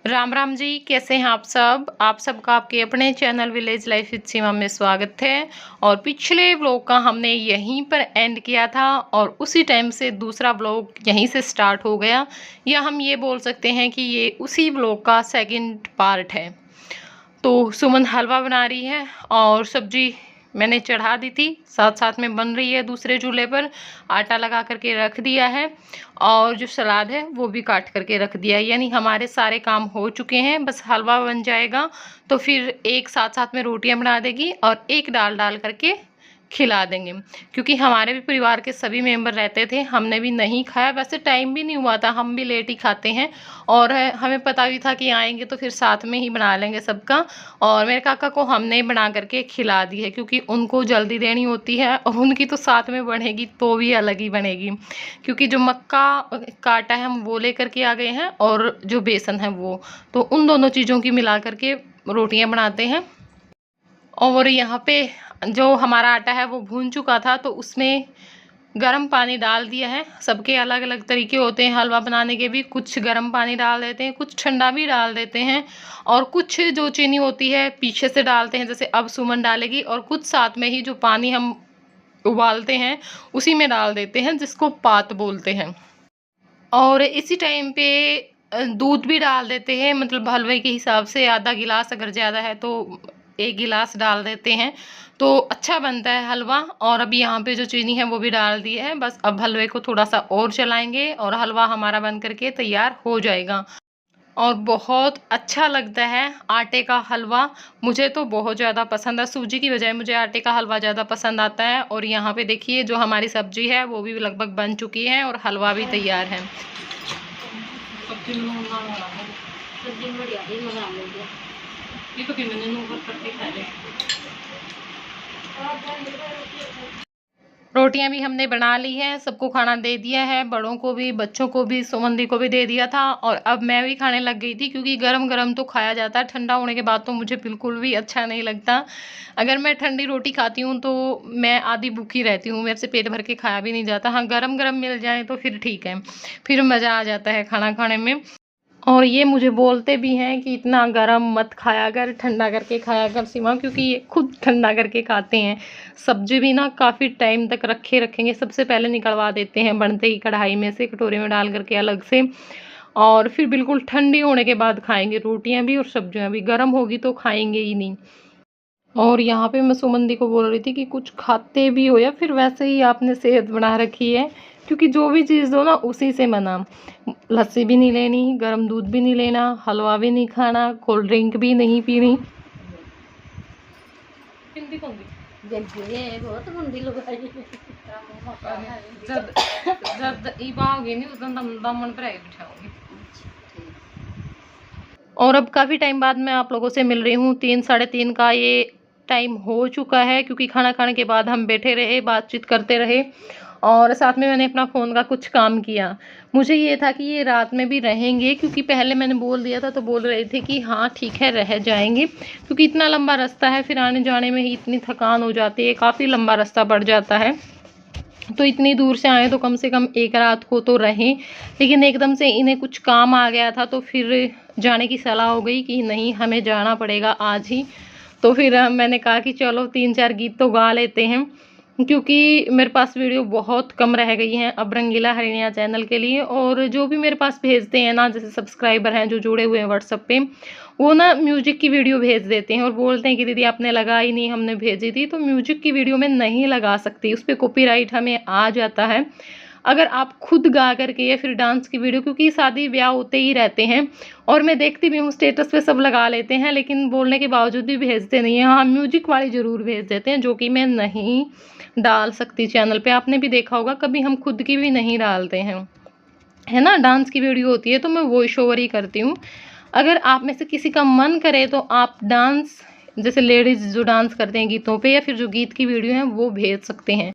राम राम जी, कैसे हैं आप सब। आप सबका आपके अपने चैनल विलेज लाइफ विद सीमा में स्वागत है। और पिछले व्लॉग का हमने यहीं पर एंड किया था और उसी टाइम से दूसरा व्लॉग यहीं से स्टार्ट हो गया, या हम ये बोल सकते हैं कि ये उसी व्लॉग का सेकंड पार्ट है। तो सुमन हलवा बना रही है और सब्जी मैंने चढ़ा दी थी, साथ साथ में बन रही है दूसरे चूल्हे पर। आटा लगा करके रख दिया है और जो सलाद है वो भी काट करके रख दिया है, यानी हमारे सारे काम हो चुके हैं। बस हलवा बन जाएगा तो फिर एक साथ साथ में रोटियां बना देगी और एक डाल डाल करके खिला देंगे। क्योंकि हमारे भी परिवार के सभी मेंबर रहते थे, हमने भी नहीं खाया। वैसे टाइम भी नहीं हुआ था, हम भी लेट ही खाते हैं और हमें पता भी था कि आएंगे तो फिर साथ में ही बना लेंगे सबका। और मेरे काका को हमने बना करके खिला दी है क्योंकि उनको जल्दी देनी होती है और उनकी तो साथ में बनेगी तो भी अलग ही बनेगी। क्योंकि जो मक्का का आटा है हम वो लेकर के आ गए हैं और जो बेसन है वो, तो उन दोनों चीज़ों की मिला करके रोटियां बनाते हैं। और यहाँ पे जो हमारा आटा है वो भून चुका था तो उसमें गर्म पानी डाल दिया है। सबके अलग अलग तरीके होते हैं हलवा बनाने के भी, कुछ गर्म पानी डाल देते हैं, कुछ ठंडा भी डाल देते हैं और कुछ जो चीनी होती है पीछे से डालते हैं, जैसे अब सुमन डालेगी, और कुछ साथ में ही जो पानी हम उबालते हैं उसी में डाल देते हैं, जिसको पात बोलते हैं। और इसी टाइम पे दूध भी डाल देते हैं, मतलब हलवे के हिसाब से आधा गिलास, अगर ज़्यादा है तो एक गिलास डाल देते हैं तो अच्छा बनता है हलवा। और अभी यहाँ पे जो चीनी है वो भी डाल दी है। बस अब हलवे को थोड़ा सा और चलाएंगे और हलवा हमारा बन करके तैयार हो जाएगा। और बहुत अच्छा लगता है आटे का हलवा, मुझे तो बहुत ज़्यादा पसंद है। सूजी की बजाय मुझे आटे का हलवा ज़्यादा पसंद आता है। और यहाँ पे देखिए जो हमारी सब्जी है वो भी लगभग बन चुकी है और हलवा भी तैयार है। रोटियां भी हमने बना ली हैं, सबको खाना दे दिया है, बड़ों को भी, बच्चों को भी, सुमन दी को भी दे दिया था। और अब मैं भी खाने लग गई थी क्योंकि गरम गरम तो खाया जाता है, ठंडा होने के बाद तो मुझे बिल्कुल भी अच्छा नहीं लगता। अगर मैं ठंडी रोटी खाती हूँ तो मैं आधी भूखी रहती हूँ, मेरे से पेट भर के खाया भी नहीं जाता। हाँ, गरम गरम मिल जाए तो फिर ठीक है, फिर मज़ा आ जाता है खाना खाने में। और ये मुझे बोलते भी हैं कि इतना गरम मत खाया कर, ठंडा करके खाया कर सीमा, क्योंकि ये खुद ठंडा करके खाते हैं। सब्जी भी ना काफ़ी टाइम तक रखेंगे, सबसे पहले निकलवा देते हैं बनते ही कढ़ाई में से, कटोरे में डाल करके अलग से, और फिर बिल्कुल ठंडी होने के बाद खाएंगे। रोटियां भी और सब्जियां भी गर्म होगी तो खाएंगे ही नहीं। और यहाँ पे मैं सुमन दी को बोल रही थी कि कुछ खाते भी हो या फिर वैसे ही आपने सेहत बना रखी है, क्योंकि जो भी चीज़ दो ना उसी से मना। लस्सी भी नहीं लेनी, गर्म दूध भी नहीं लेना, हलवा भी नहीं खाना, कोल्ड ड्रिंक भी नहीं पीनी। जब जब ईबा होगी नहीं उस दिन दमन पर बिठाओगी। और अब काफ़ी टाइम बाद मैं आप लोगों से मिल रही हूँ, 3 साढ़े 3 का ये टाइम हो चुका है, क्योंकि खाना खाने के बाद हम बैठे रहे, बातचीत करते रहे और साथ में मैंने अपना फ़ोन का कुछ काम किया। मुझे ये था कि ये रात में भी रहेंगे, क्योंकि पहले मैंने बोल दिया था तो बोल रहे थे कि हाँ ठीक है रह जाएंगे, क्योंकि इतना लंबा रास्ता है, फिर आने जाने में ही इतनी थकान हो जाती है, काफ़ी लंबा रास्ता पड़ जाता है। तो इतनी दूर से आए तो कम से कम एक रात को तो रहें। लेकिन एकदम से इन्हें कुछ काम आ गया था तो फिर जाने की सलाह हो गई कि नहीं हमें जाना पड़ेगा आज ही। तो फिर मैंने कहा कि चलो 3-4 गीत तो गा लेते हैं, क्योंकि मेरे पास वीडियो बहुत कम रह गई हैं अब रंगीला हरिणिया चैनल के लिए। और जो भी मेरे पास भेजते हैं ना, जैसे सब्सक्राइबर हैं जो जुड़े हुए हैं व्हाट्सएप पे, वो ना म्यूजिक की वीडियो भेज देते हैं और बोलते हैं कि दीदी आपने लगाई नहीं, हमने भेजी थी। तो म्यूजिक की वीडियो में नहीं लगा सकती, उस पर कॉपीराइट हमें आ जाता है। अगर आप खुद गा करके या फिर डांस की वीडियो, क्योंकि शादी ब्याह होते ही रहते हैं और मैं देखती भी हूँ स्टेटस पे सब लगा लेते हैं, लेकिन बोलने के बावजूद भी भेजते नहीं हैं। हाँ, म्यूजिक वाली ज़रूर भेज देते हैं, जो कि मैं नहीं डाल सकती चैनल पे। आपने भी देखा होगा, कभी हम खुद की भी नहीं डालते हैं, है ना। डांस की वीडियो होती है तो मैं वॉइस ओवर ही करती हूँ। अगर आप में से किसी का मन करे तो आप डांस, जैसे लेडीज़ जो डांस करते हैं गीतों पे, या फिर जो गीत की वीडियो है वो भेज सकते हैं।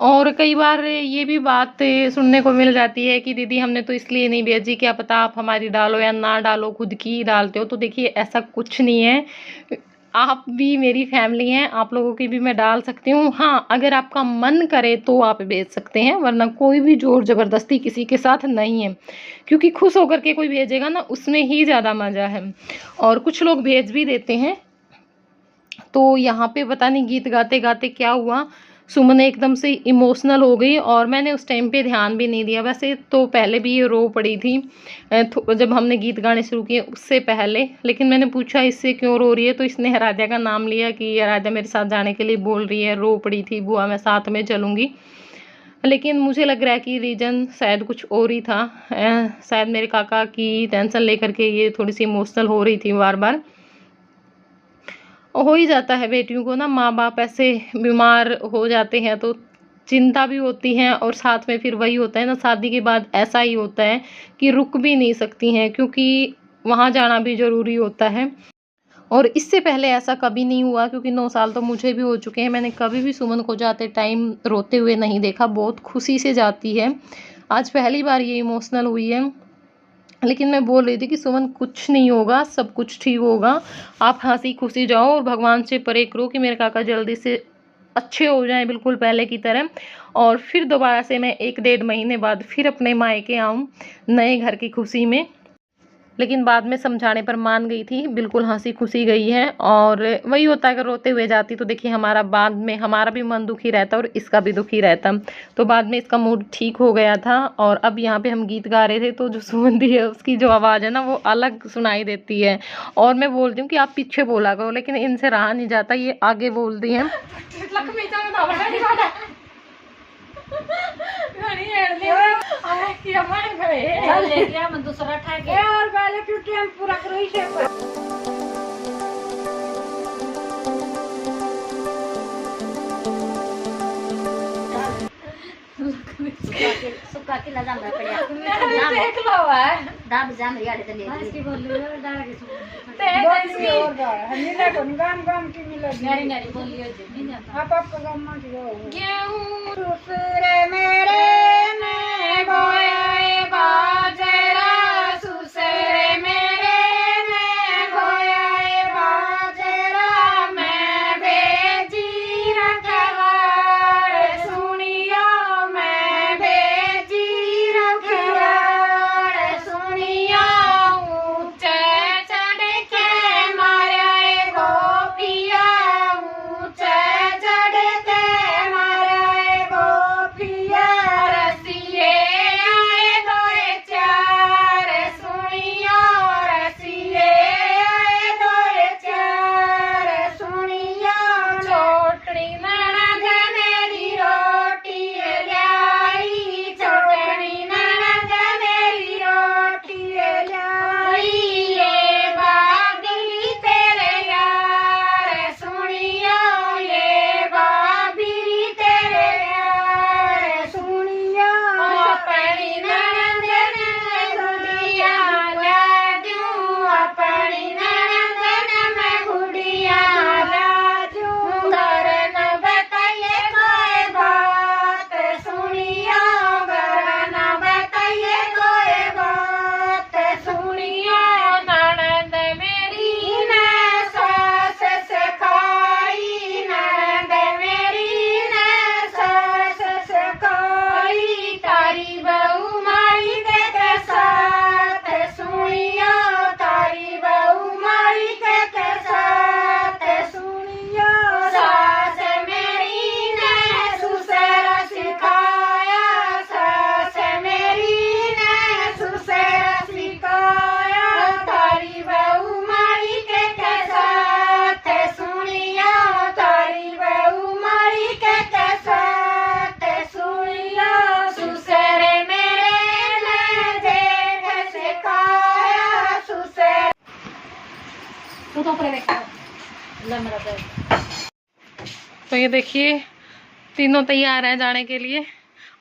और कई बार ये भी बात सुनने को मिल जाती है कि दीदी हमने तो इसलिए नहीं भेजी, क्या पता आप हमारी डालो या ना डालो, खुद की ही डालते हो। तो देखिए ऐसा कुछ नहीं है, आप भी मेरी फैमिली हैं, आप लोगों की भी मैं डाल सकती हूँ। हाँ, अगर आपका मन करे तो आप भेज सकते हैं, वरना कोई भी ज़ोर ज़बरदस्ती किसी के साथ नहीं है, क्योंकि खुश होकर के कोई भेजेगा ना, उसमें ही ज़्यादा मज़ा है। और कुछ लोग भेज भी देते हैं। तो यहाँ पे पता नहीं गीत गाते गाते क्या हुआ, सुमन एकदम से इमोशनल हो गई और मैंने उस टाइम पे ध्यान भी नहीं दिया। वैसे तो पहले भी ये रो पड़ी थी जब हमने गीत गाने शुरू किए उससे पहले, लेकिन मैंने पूछा इससे क्यों रो रही है, तो इसने आराध्या का नाम लिया कि आराध्या मेरे साथ जाने के लिए बोल रही है, रो पड़ी थी बुआ मैं साथ में चलूँगी। लेकिन मुझे लग रहा है कि रीज़न शायद कुछ और ही था। शायद मेरे काका की टेंशन लेकर के ये थोड़ी सी इमोशनल हो रही थी बार बार। हो ही जाता है बेटियों को ना, माँ बाप ऐसे बीमार हो जाते हैं तो चिंता भी होती है, और साथ में फिर वही होता है ना, शादी के बाद ऐसा ही होता है कि रुक भी नहीं सकती हैं, क्योंकि वहाँ जाना भी ज़रूरी होता है। और इससे पहले ऐसा कभी नहीं हुआ, क्योंकि 9 साल तो मुझे भी हो चुके हैं। मैंने कभी भी सुमन को जाते टाइम रोते हुए नहीं देखा, बहुत खुशी से जाती है। आज पहली बार ये इमोशनल हुई है, लेकिन मैं बोल रही थी कि सुमन कुछ नहीं होगा, सब कुछ ठीक होगा, आप हंसी खुशी जाओ और भगवान से प्रे करो कि मेरे काका जल्दी से अच्छे हो जाएं बिल्कुल पहले की तरह, और फिर दोबारा से मैं 1 डेढ़ महीने बाद फिर अपने मायके आऊँ नए घर की खुशी में। लेकिन बाद में समझाने पर मान गई थी, बिल्कुल हंसी खुशी गई है। और वही होता है, अगर रोते हुए जाती तो देखिए हमारा बाद में हमारा भी मन दुखी रहता और इसका भी दुखी रहता। तो बाद में इसका मूड ठीक हो गया था। और अब यहाँ पे हम गीत गा रहे थे तो जो सुमंदी है उसकी जो आवाज़ है ना वो अलग सुनाई देती है, और मैं बोलती हूँ कि आप पीछे बोला करो, लेकिन इनसे रहा नहीं जाता, ये आगे बोलती हैं। सुक्का के लगा मैं पड़िया देख लो दाब जाम रिया ले ले इसकी बोल लो डाल के तेजस्वी और नीला को गाम गाम की मिलो नारी नारी बोलियो जी आप आपका गाम में गेहूं सुसरे मेरे ने बोए बाजरा सुसरे मेरे ने बोए बाजरा मैं बेजी रखवाड़ सुनियो मैं बेजी रखवाड़ सुनियो ऊंचे चढ़ के मारे गोपिया ऊंचे चढ़ के मारे गोपिया रसिए आए दोए चार सुनियो रसिए आए दोए चार सुनियो छोटनी ननद मेरी रोटी लाई छोटनी ननद मेरी रोटी लाई ये बाबी तेरे यार सुनियो ये बाबी तेरे यार सुनियो अपनी ननद ने गुड़िया ला दूं अपनी ननद ने मैं गुड़िया ला दूं घर न बताइए कोई बात सुनियो घर न बताइए कोई बात सुनियो ननद मेरी ने सास सिखाई ननद मेरी ने सास सिखाई तारी बहू माई के साथ सुनियो तारी बहू माई के साथ सुनियो सास मेरी ने सुसर सिखाया सास मेरी ने सुसर सिखाया तारी बहू माई के साथ सुनियो तारी बहू माई के साथ सुनियो सुसर मेरे ने जेठ सिखाया सुसर तो प्रेम तो ये देखिए तीनों तैयार हैं जाने के लिए।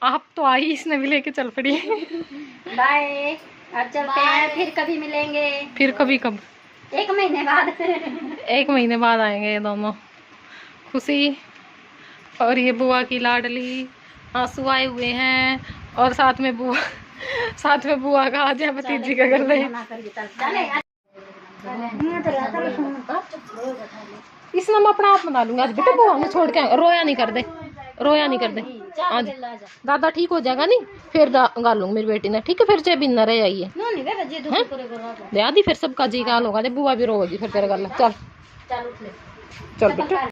आप तो आई, इसने भी लेके चल पड़ी। बाय अब चलते हैं फिर कभी मिलेंगे फिर कभी कब 1 महीने बाद 1 महीने बाद आएंगे ये दोनों। खुशी और ये बुआ की लाडली आंसू आए हुए हैं, और साथ में बुआ का आज है भतीजी का कर रहे हैं। इस नाम अपना आप बना लूंगा आज बेटा। बुआ मैं छोड़ के रोया नहीं कर दे, रोया नहीं कर दे आज। दादा ठीक हो जाएगा नहीं फिर गालूंगी मेरी बेटी ने, ठीक है। फिर चाहे बिना रह आइए आदि फिर सबका जी गाल होगा, बुआ भी रोगी फिर तेरे गल। चल चल बेटा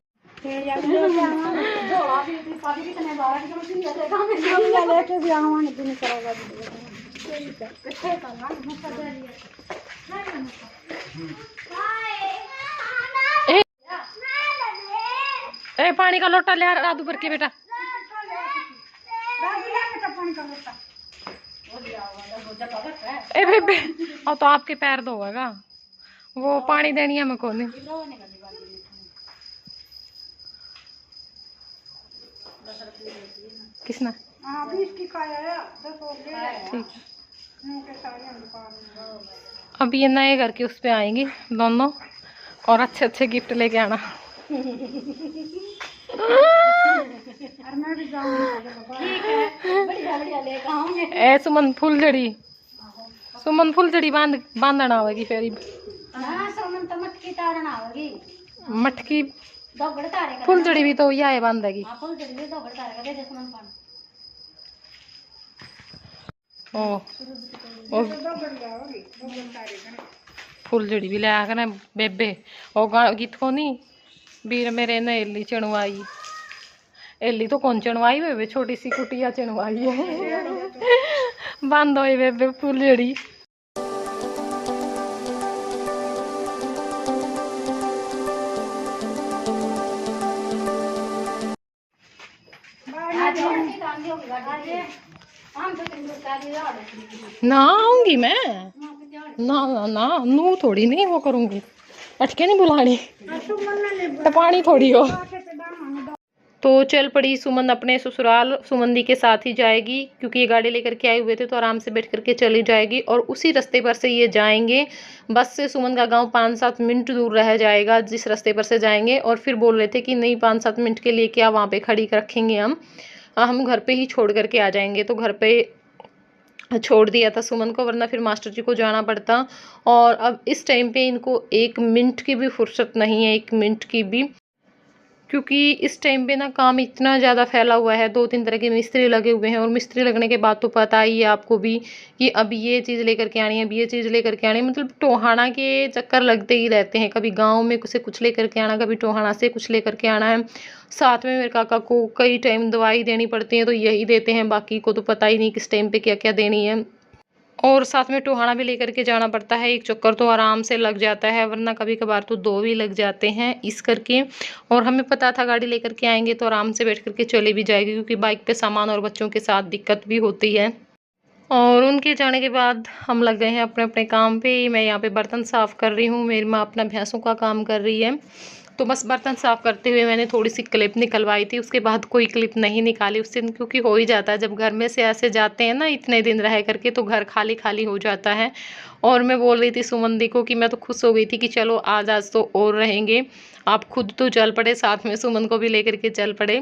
ए पानी का लोटा ले राधू भर के बेटा। ए बेबे और तो आपके पैर धोएगा वो, पानी देनी है मैं को नहीं। किसने ठीक। अब ये नए घर के उस पे आएंगी दोनों और अच्छे अच्छे गिफ्ट लेके आना। ए सुमन फुलझड़ी, सुमन फुलझड़ी बांधना होगी फिर मटकी फुलझड़ी भी तो यह बांधेगी। ओ फुलझड़ी भी ले आकर बेबे और गीत को नहीं बीर मेरे ने एली चढ़वाई, एली तो कौन चढ़वाई बेबे, छोटी सी कुटिया चढ़वाई है। बंद हो बेबे फुलझड़ी। ना आऊंगी मैं, ना ना नू थोड़ी नहीं वो करूंगी, अटके नहीं बुलानी तो पानी थोड़ी हो। तो चल पड़ी सुमन अपने ससुराल, सुमंदी के साथ ही जाएगी क्योंकि ये गाड़ी लेकर के आए हुए थे तो आराम से बैठ करके चली जाएगी। और उसी रास्ते पर से ये जाएंगे, बस से सुमन का गांव 5-7 मिनट दूर रह जाएगा जिस रास्ते पर से जाएंगे। और फिर बोल रहे थे कि नहीं 5-7 मिनट के लिए क्या वहाँ पे खड़ी रखेंगे, हम घर पे ही छोड़ करके आ जाएंगे। तो घर पे छोड़ दिया था सुमन को, वरना फिर मास्टर जी को जाना पड़ता। और अब इस टाइम पे इनको 1 मिनट की भी फुर्सत नहीं है, 1 मिनट की भी, क्योंकि इस टाइम पे ना काम इतना ज़्यादा फैला हुआ है। 2-3 तरह के मिस्त्री लगे हुए हैं और मिस्त्री लगने के बाद तो पता ही है आपको भी कि अब ये चीज़ लेकर के आनी है, अब ये चीज़ लेकर के आनी है, मतलब टोहाना के चक्कर लगते ही रहते हैं। कभी गांव में कुछ लेकर के आना, कभी टोहाना से कुछ लेकर के आना है। साथ में मेरे काका को कई टाइम दवाई देनी पड़ती है तो यही देते हैं, बाकी को तो पता ही नहीं किस टाइम पे क्या क्या देनी है। और साथ में टोहाना भी लेकर के जाना पड़ता है, 1 चक्कर तो आराम से लग जाता है, वरना कभी कभार तो 2 भी लग जाते हैं इस करके। और हमें पता था गाड़ी लेकर के आएंगे तो आराम से बैठ करके चले भी जाएगी, क्योंकि बाइक पे सामान और बच्चों के साथ दिक्कत भी होती है। और उनके जाने के बाद हम लग गए हैं अपने अपने काम पे। मैं यहाँ पे बर्तन साफ़ कर रही हूँ, मेरी माँ अपना भैंसों का काम कर रही है। तो बस बर्तन साफ़ करते हुए मैंने थोड़ी सी क्लिप निकलवाई थी, उसके बाद कोई क्लिप नहीं निकाली उस दिन, क्योंकि हो ही जाता है जब घर में से ऐसे जाते हैं ना इतने दिन रह करके तो घर खाली खाली हो जाता है। और मैं बोल रही थी सुमंदी को कि मैं तो खुश हो गई थी कि चलो आज तो और रहेंगे, आप खुद तो चल पड़े, साथ में सुमन को भी लेकर के चल पड़े,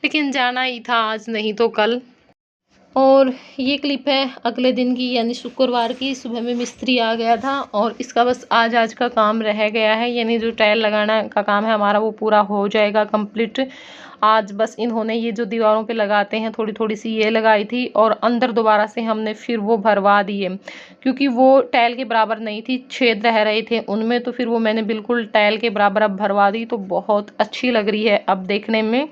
लेकिन जाना ही था आज नहीं तो कल। और ये क्लिप है अगले दिन की, यानी शुक्रवार की सुबह में मिस्त्री आ गया था और इसका बस आज का काम रह गया है, यानी जो टाइल लगाना का काम है हमारा वो पूरा हो जाएगा कंप्लीट। आज बस इन्होंने ये जो दीवारों पे लगाते हैं थोड़ी थोड़ी सी ये लगाई थी और अंदर दोबारा से हमने फिर वो भरवा दिए, क्योंकि वो टाइल के बराबर नहीं थी, छेद रह रहे थे उनमें, तो फिर वो मैंने बिल्कुल टाइल के बराबर अब भरवा दी, तो बहुत अच्छी लग रही है अब देखने में।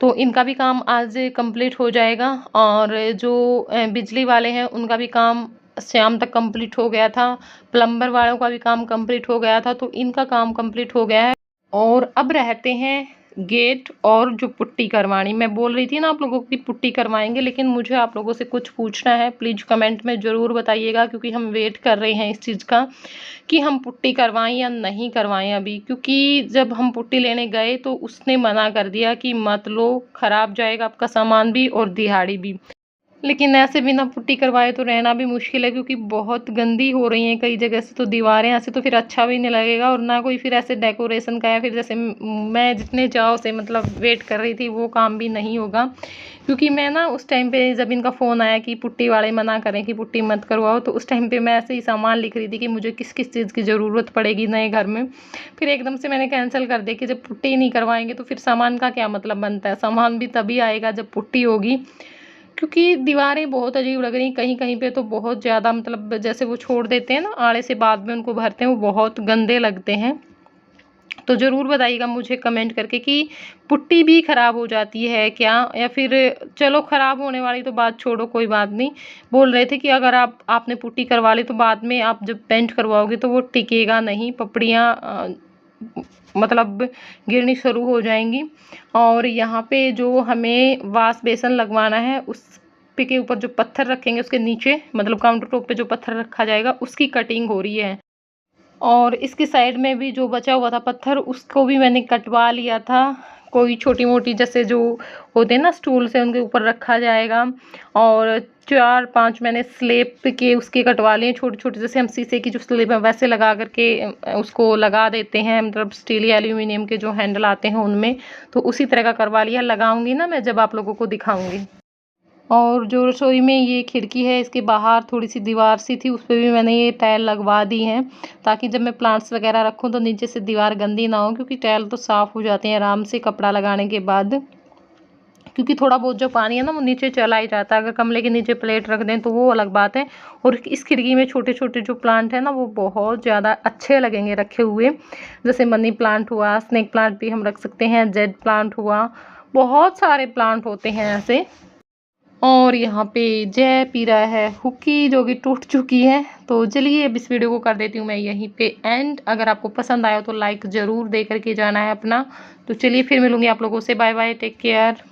तो इनका भी काम आज कंप्लीट हो जाएगा। और जो बिजली वाले हैं उनका भी काम शाम तक कंप्लीट हो गया था, प्लम्बर वालों का भी काम कंप्लीट हो गया था, तो इनका काम कंप्लीट हो गया है। और अब रहते हैं गेट और जो पुट्टी करवानी, मैं बोल रही थी ना आप लोगों की पुट्टी करवाएंगे, लेकिन मुझे आप लोगों से कुछ पूछना है, प्लीज़ कमेंट में ज़रूर बताइएगा, क्योंकि हम वेट कर रहे हैं इस चीज़ का कि हम पुट्टी करवाएं या नहीं करवाएं अभी। क्योंकि जब हम पुट्टी लेने गए तो उसने मना कर दिया कि मत लो, ख़राब जाएगा आपका सामान भी और दिहाड़ी भी। लेकिन ऐसे बिना पुट्टी करवाए तो रहना भी मुश्किल है, क्योंकि बहुत गंदी हो रही हैं कई जगह से तो दीवारें, ऐसे तो फिर अच्छा भी नहीं लगेगा और ना कोई फिर ऐसे डेकोरेशन का, या फिर जैसे मैं जितने चाव से मतलब वेट कर रही थी वो काम भी नहीं होगा। क्योंकि मैं ना उस टाइम पे जब इनका फ़ोन आया कि पुट्टी वाले मना करें कि पुट्टी मत करवाओ, तो उस टाइम पे मैं ऐसे ही सामान लिख रही थी कि मुझे किस किस चीज़ की ज़रूरत पड़ेगी नए घर में। फिर एकदम से मैंने कैंसिल कर दिया कि जब पुट्टी नहीं करवाएंगे तो फिर सामान का क्या मतलब बनता है, सामान भी तभी आएगा जब पुट्टी होगी। क्योंकि दीवारें बहुत अजीब लग रही, कहीं कहीं पे तो बहुत ज़्यादा, मतलब जैसे वो छोड़ देते हैं ना आड़े से, बाद में उनको भरते हैं, वो बहुत गंदे लगते हैं। तो ज़रूर बताइएगा मुझे कमेंट करके कि पुट्टी भी ख़राब हो जाती है क्या, या फिर चलो ख़राब होने वाली तो बात छोड़ो, कोई बात नहीं। बोल रहे थे कि अगर आपने पुट्टी करवा ली तो बाद में आप जब पेंट करवाओगे तो वो टिकेगा नहीं, पपड़ियाँ मतलब गिरनी शुरू हो जाएंगी। और यहाँ पे जो हमें वाश बेसन लगवाना है उस पे के ऊपर जो पत्थर रखेंगे उसके नीचे, मतलब काउंटर टॉप पे जो पत्थर रखा जाएगा उसकी कटिंग हो रही है। और इसकी साइड में भी जो बचा हुआ था पत्थर उसको भी मैंने कटवा लिया था। कोई छोटी मोटी जैसे जो होते हैं ना स्टूल से, उनके ऊपर रखा जाएगा। और 4-5 मैंने स्लेब के उसके कटवा लिए छोटे छोटे, जैसे हम शीशे की जो स्लेब है वैसे लगा करके उसको लगा देते हैं, मतलब स्टील या एल्यूमिनियम के जो हैंडल आते हैं उनमें, तो उसी तरह का करवा लिया। लगाऊंगी ना मैं जब आप लोगों को दिखाऊंगी। और जो रसोई में ये खिड़की है इसके बाहर थोड़ी सी दीवार सी थी, उस पर भी मैंने ये टाइल लगवा दी हैं, ताकि जब मैं प्लांट्स वगैरह रखूं तो नीचे से दीवार गंदी ना हो, क्योंकि टाइल तो साफ़ हो जाते हैं आराम से कपड़ा लगाने के बाद। क्योंकि थोड़ा बहुत जो पानी है ना वो नीचे चला ही जाता है, अगर गमले के नीचे प्लेट रख दें तो वो अलग बात है। और इस खिड़की में छोटे छोटे जो प्लांट है ना वो बहुत ज़्यादा अच्छे लगेंगे रखे हुए, जैसे मनी प्लांट हुआ, स्नेक प्लांट भी हम रख सकते हैं, जेड प्लांट हुआ, बहुत सारे प्लांट होते हैं ऐसे। और यहाँ पे जय पी रहा है हुक्की जो कि टूट चुकी है। तो चलिए अब इस वीडियो को कर देती हूँ मैं यहीं पे एंड। अगर आपको पसंद आया तो लाइक ज़रूर दे करके जाना है अपना। तो चलिए फिर मिलूंगी आप लोगों से, बाय बाय, टेक केयर।